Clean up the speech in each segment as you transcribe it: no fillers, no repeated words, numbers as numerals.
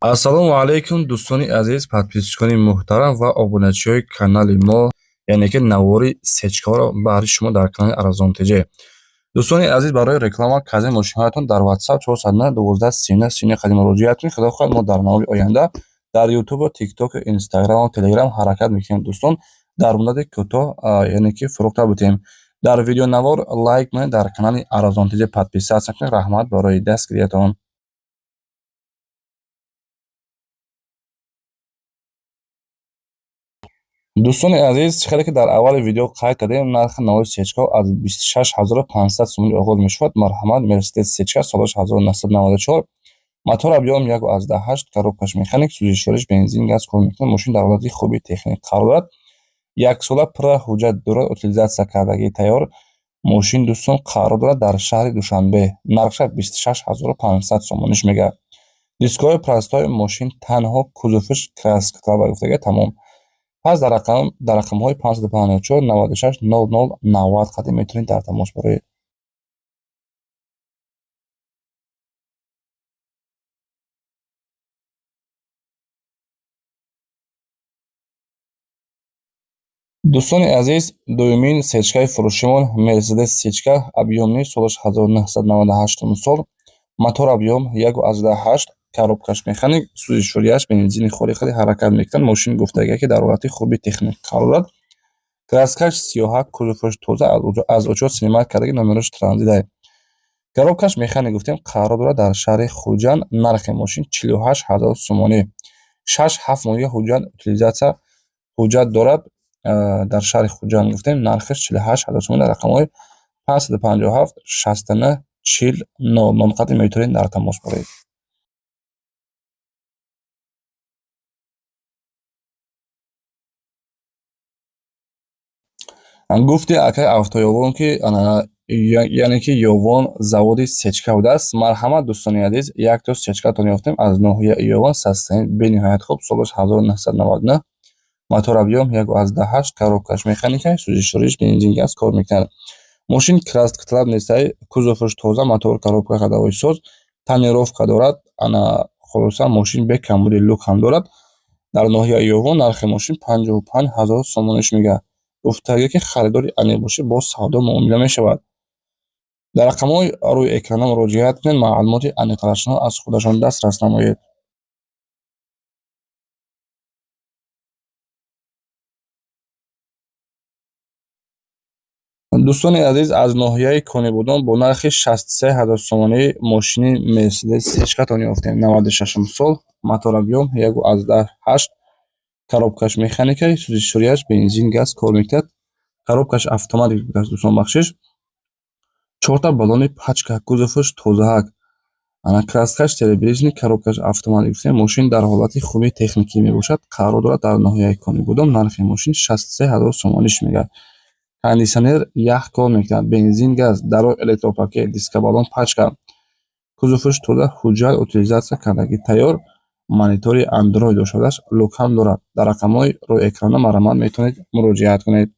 ассалому алайкум дӯстони азиз, подписчикони муҳтарам ва обуначиҳои канали мо, яъне ки навори сечкаҳоро баҳри шумо дар канали Арзонтиҷе. дӯстони азиз, барои реклама кази мошинҳоятон дар WhatsApp 409 12 39 39 қадим муроҷиат кунед. Худо хоҳад мо дар навори оянда дар YouTube, TikTok, Instagram, Telegram ҳаракат мекунем. дӯстон, дар муддати кӯтоҳ, яъне ки фурӯхта бутем. Дар видеонавор лайк кунед, дар канали Арзонтиҷе подписатсия кунед. Раҳмат барои дастгириятон. дӯстони азиз, чӣ хеле ки дар аввали видео қайд кардем, нархи навори сечкаҳо аз 26500 сомонӣ оғоз мешавад. Марҳамат Mercedes сечка солаш 1994, мотор объём 1.8, коробкаш механик, сӯзиши шориш, бензин, газ кор мекунад. Мошин дар ҳолати хуби техник қарор дорад. Яксола пурра ҳуҷҷат дорад, утилизатсия кардагии тайёр. Мошин дӯстон қарор дорад дар шаҳри Душанбе. Нархша 26500 сомониш мегӯяд. Дискҳои пластоваи мошин танҳо кузуфиш краска гуфтага тамом. пас дар рақамҳои 554 96 00 90 қадим метавонед дар тамос бароед. дӯстони азиз, дуюмин сечкаи фурӯшимон Mercedes сечка, объёми солаш 1998 сол, мотор объём 1.8, коробкаш механик, сӯзиши шорияш, бензини холиқали ҳаракат мекунад. Мошин гуфтагие ки дар ҳолати хуби техник қарор дорад. Краскаш сиёҳак, кузуфаш тоза, аз учёт синемат кардаги номерош транзитай. Коробкаш механик гуфтем қарор дорад дар шаҳри Хуҷанд. Нархи мошин 48000 сомонӣ. 6-7 моҳига утилизатсия ҳуҷҷат дорад. Дар шаҳри Хуҷанд гуфтем нархиш 48000 сомонӣ. Дар рақамҳои 557 69 40 00 қадим метавонед дар тамос бароед. гуфти акаи автоёвон ки яъне ки ёвон заводи сечка будааст. Марҳамат дӯстони азиз, якто сечкатон ёфтем аз ноҳияи ёвон, састаин, бениҳоят хуб, солаш 1999, мотор объём 1.8, коробкаш механика, сӯзиши шориш, бензин, газ кор мекунад. мошин краскаталаб нестаи, кузуфаш тоза, мотор, коробка ҳадавои соз, тонировка дорад. Хулоса мошин бе камбуди лук ҳам дорад. дар ноҳияи ёвон нархи мошин 55000 сомониш мегӯяд. гуфтаге ки харидори анеқ бошед, бо савдо муомила мешавад. дар рақамҳои рӯи экрана муроҷиат кунед, маълумоти аниқтарашонро аз худашон дастрас намоед. дӯстони азиз, аз ноҳияи Конибудон бо нархи 63000 сомонӣ мошини Mercedes сечкатон ёфтем. 96 сол, мотор объём 1.8, коробкаш механикаи, сӯзиши шорияш, бензин, газ кор мекунад. коробкаш автоматик аст дӯстон бахшиш. 4 баллони пачка, кузуфаш тозаак, краскаш серебрясник, коробкаш автоматик гуфтем. Мошин дар ҳолати хуби техникӣ мебошад. қарор дорад дар ноҳияи Конибудон. нархи мошин 63000 сомониш мегӯяд. кондисионер ях кор мекунад. Бензин, газ, даро электропакет, дискабаллон, пачка, кузуфаш тоза, ҳуҷҷат, утилизатсия кардагии тайёр, монитори Android дошадаш, лук ҳам дорад. дар рақамҳои рӯи экрана марҳамат метавонед муроҷиат кунед.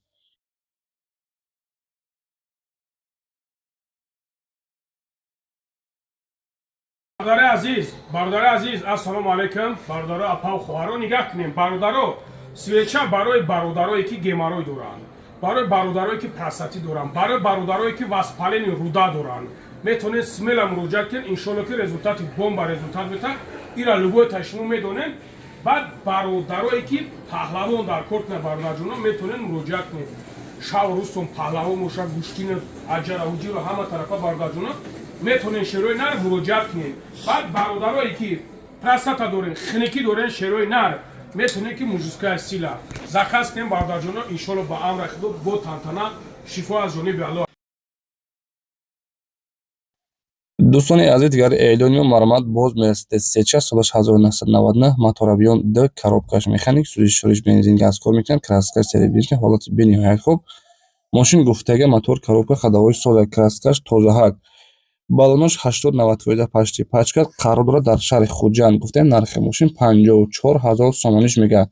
бародари азиз, ассалому алайкум. Бародаро, апа хоҳаро нигаҳ кунем. Бародаро, свеча барои бародарое ки геморрой доранд, барои бародарое ки простатит доранд, барои бародарое ки воспалени руда доранд, метавонед смело муроҷиат кунед. иншоалло ки результати бомба результат метавад. ира любое шумо медонед. баъд бародарое ки паҳлавон дар кор кунад, бародарҷоно метавонед муроҷиат кунед. шав рӯзтон паҳлавон бошад, гӯштини аҷара уҷиро ҳама тарафа бародарҷоно метавонед шерои нар муроҷиат кунед. баъд бародарое ки простата дорен, хиники дорен, шерои нар метавонед ки мужская сила заказ кунем бародарҷоно. иншоалло ба амри худо бо тантана шифо аз ҷониби аллоҳ. дӯстони азиз, дигар эълони марҳамат, боз Mercedes сечка солаш 1999, мотор объём 2, коробкаш механик, сӯзиши шориш, бензин, газ кор мекунад. краскаш серебрясник, ҳолати бениҳоят хуб. мошин гуфтаги мотор, коробка ҳадавои соз, краскаш тозаак, баллонош 80-90 пашти пачка, қарор дорад дар шаҳри Хуҷанд. гуфтем нархи мошин 54000 сомониш мегӯяд.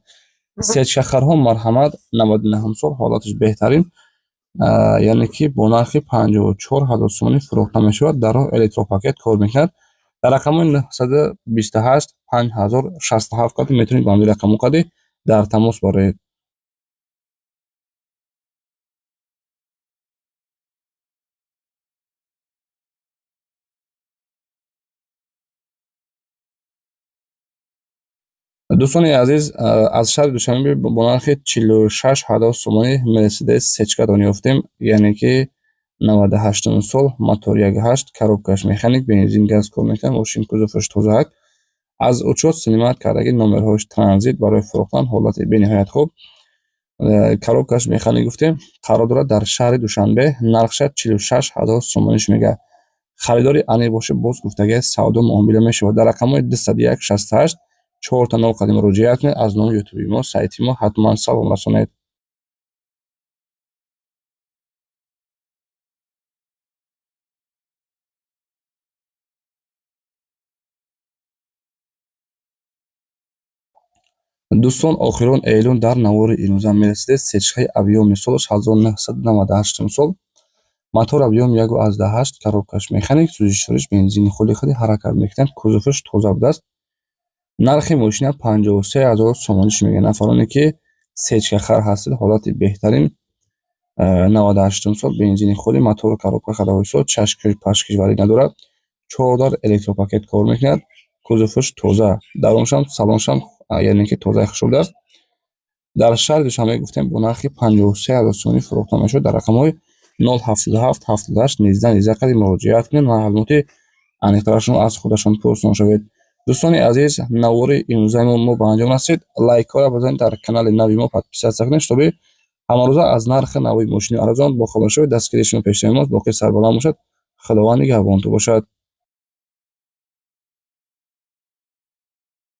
сечкахарҳо марҳамат 99 сол, ҳолатиш беҳтарин, яъне ки бо нархи 54000 сомонӣ фурӯхта мешавад. даро электропакет кор мекунад. дар рақамои 928 5067 кардем. метавонед ба ҳамин рақамҳо кади дар тамос бароед. дӯстони азиз, аз шаҳри Душанбе бо нархи 46,000 сомонӣ Мерседес сечка дорёфтем, яъне ки 98 сол, мотор 1.8, коробкаш механик, бензин, газ кор мекунад, мошин кузоваш тозаак, аз учёт синимат кардаги номерҳоиш транзит барои фурӯхтан, ҳолати бениҳоят хуб. Коробкаш механик гуфтем, қарор дорад дар шаҳри Душанбе, нархша 46,000 сомониш мегӯяд. Харидори анеъ бошед, боз гуфтаги савдо муомила мешавад. Дар рақамҳои 201 68 4 та 0 кадем муроҷиат кунед. Аз номи ютуби мо, сайти мо ҳатман салом расонед. дӯстон, охирон эълон дар навори имрӯза Мерседес сечкаи авиёми солаш 1998 сол, мотор авиём 1.8, коробкаш механик, сӯзишвориш, бензини худи ходи ҳаракат мекунад, кузоваш тоза будааст. нархи мошина 53,000 сомониш мегӯяд. нафароне ки сечкахар ҳастед, ҳолати беҳтарин, 98 сол, бензини худи, мотору коробка хадавоисо, чашккаш пашкишварӣ надорад, 4 дар электропакет кор мекунад, кузоваш тоза, даруншам салоншам яъне ки тоза хушуд аст. дар шаҳри Душанбе гуфтем бо нархи 53,000 сомонӣ фурӯхта мешавад. дар рақамҳои 077 78 19 кади муроҷиат кунед. маълумоти аниқтарашро аз худашон пурсон шавед. дӯстони азиз, навори имрӯзаи мо ба анҷом расид. лайкҳоро бизанед, дар канали нави мо подписатсия кунед, шутоби ҳамарӯза аз нархи навои мошини арзон бохабар шавед. дастгиришон пешниҳоди мост. боқӣ сарбаланд бошад. худованд нигаҳбонтон бошад.